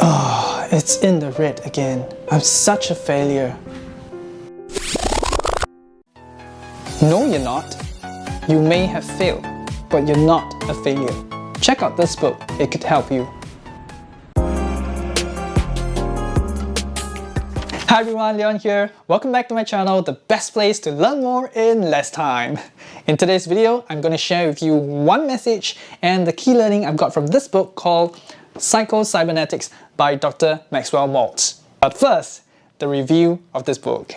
Oh, it's in the red again. I'm such a failure. No, you're not. You may have failed, but you're not a failure. Check out this book, it could help you. Hi everyone, Leon here. Welcome back to my channel, the best place to learn more in less time. In today's video, I'm going to share with you one message and the key learning I've got from this book called Psycho Cybernetics by Dr. Maxwell Maltz. But first, the review of this book.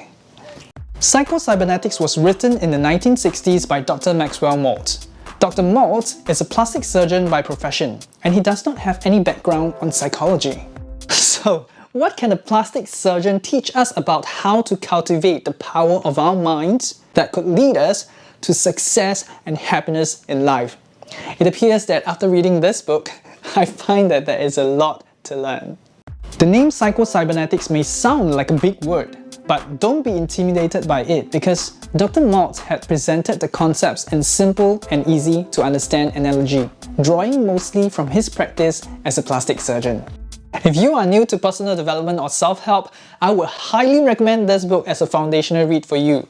Psycho Cybernetics was written in the 1960s by Dr. Maxwell Maltz. Dr. Maltz is a plastic surgeon by profession, and he does not have any background on psychology. So, what can a plastic surgeon teach us about how to cultivate the power of our minds that could lead us to success and happiness in life? It appears that after reading this book, I find that there is a lot to learn. The name Psycho Cybernetics may sound like a big word, but don't be intimidated by it because Dr. Maltz had presented the concepts in simple and easy to understand analogy, drawing mostly from his practice as a plastic surgeon. If you are new to personal development or self-help, I would highly recommend this book as a foundational read for you.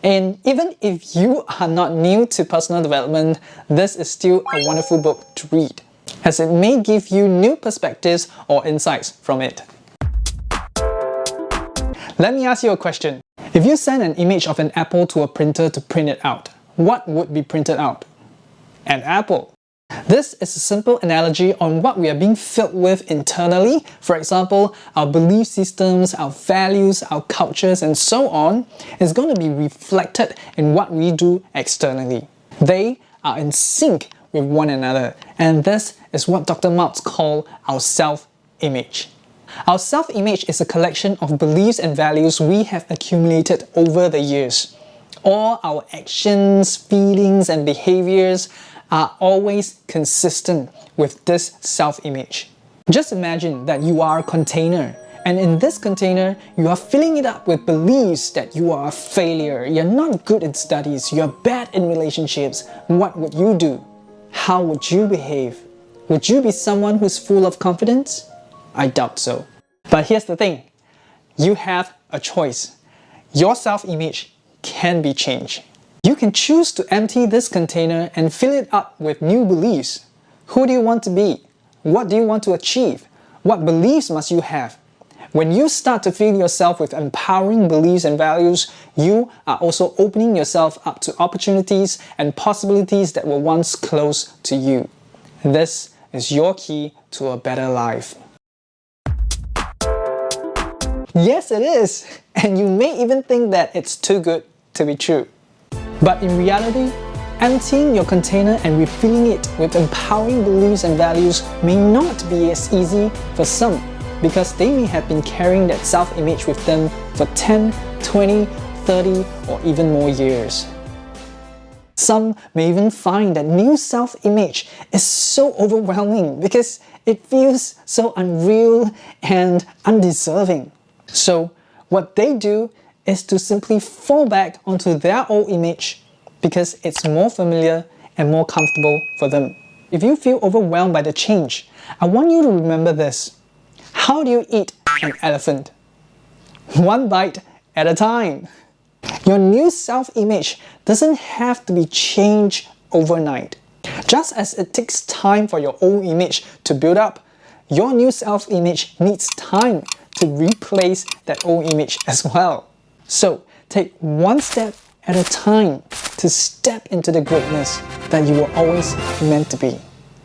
And even if you are not new to personal development, this is still a wonderful book to read, as it may give you new perspectives or insights from it. Let me ask you a question. If you send an image of an apple to a printer to print it out, what would be printed out? An apple. This is a simple analogy on what we are being filled with internally. For example, our belief systems, our values, our cultures, and so on is going to be reflected in what we do externally. They are in sync with one another, and this is what Dr. Maltz called our self-image. Our self-image is a collection of beliefs and values we have accumulated over the years. All our actions, feelings, and behaviors are always consistent with this self-image. Just imagine that you are a container, and in this container, you are filling it up with beliefs that you are a failure, you're not good in studies, you're bad in relationships. What would you do? How would you behave? Would you be someone who's full of confidence? I doubt so. But here's the thing, you have a choice. Your self-image can be changed. You can choose to empty this container and fill it up with new beliefs. Who do you want to be? What do you want to achieve? What beliefs must you have? When you start to fill yourself with empowering beliefs and values, you are also opening yourself up to opportunities and possibilities that were once close to you. This is your key to a better life. Yes, it is! And you may even think that it's too good to be true. But in reality, emptying your container and refilling it with empowering beliefs and values may not be as easy for some because they may have been carrying that self-image with them for 10, 20, 30 or even more years. Some may even find that new self-image is so overwhelming because it feels so unreal and undeserving. So what they do is to simply fall back onto their old image because it's more familiar and more comfortable for them. If you feel overwhelmed by the change, I want you to remember this. How do you eat an elephant? One bite at a time. Your new self-image doesn't have to be changed overnight. Just as it takes time for your old image to build up, your new self-image needs time to replace that old image as well. So take one step at a time to step into the greatness that you were always meant to be.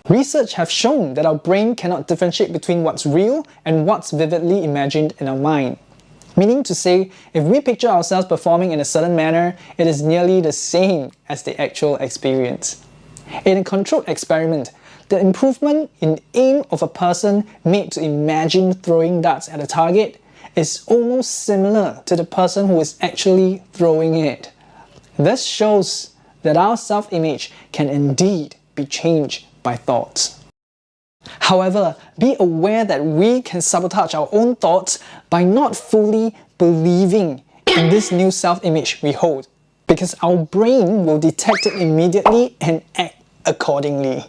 Research have shown that our brain cannot differentiate between what's real and what's vividly imagined in our mind. Meaning to say, if we picture ourselves performing in a certain manner, it is nearly the same as the actual experience. In a controlled experiment, the improvement in aim of a person made to imagine throwing darts at a target is almost similar to the person who is actually throwing it. This shows that our self-image can indeed be changed by thoughts. However, be aware that we can sabotage our own thoughts by not fully believing in this new self-image we hold, because our brain will detect it immediately and act accordingly.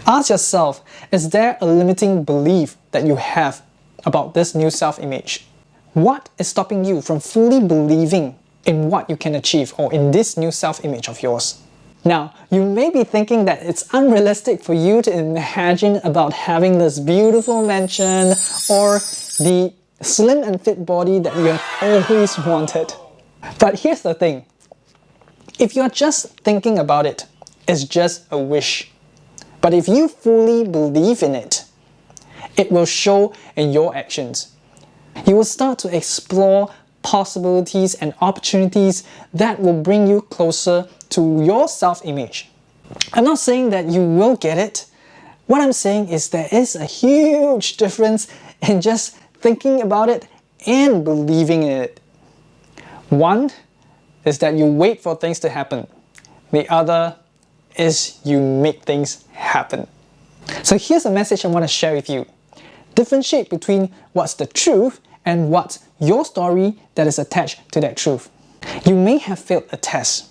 Ask yourself, is there a limiting belief that you have about this new self-image? What is stopping you from fully believing in what you can achieve or in this new self-image of yours? Now, you may be thinking that it's unrealistic for you to imagine about having this beautiful mansion or the slim and fit body that you have always wanted. But here's the thing. If you're just thinking about it, it's just a wish. But if you fully believe in it, it will show in your actions. You will start to explore possibilities and opportunities that will bring you closer to your self-image. I'm not saying that you will get it. What I'm saying is there is a huge difference in just thinking about it and believing in it. One is that you wait for things to happen. The other is you make things happen. So here's a message I want to share with you. Differentiate between what's the truth and what's your story that is attached to that truth. You may have failed a test,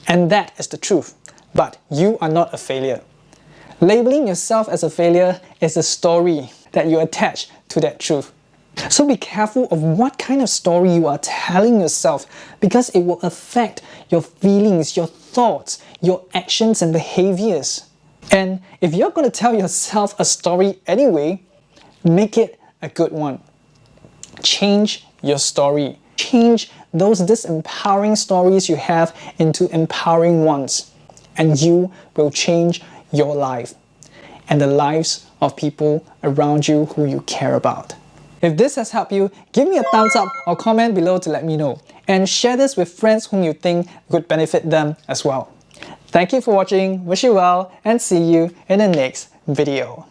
and that is the truth, but you are not a failure. Labeling yourself as a failure is a story that you attach to that truth. So be careful of what kind of story you are telling yourself, because it will affect your feelings, your thoughts, your actions and behaviors. And if you're going to tell yourself a story anyway, make it a good one. Change your story. Change those disempowering stories you have into empowering ones, and you will change your life and the lives of people around you who you care about. If this has helped you, give me a thumbs up or comment below to let me know, and share this with friends whom you think could benefit them as well. Thank you for watching, wish you well, and see you in the next video.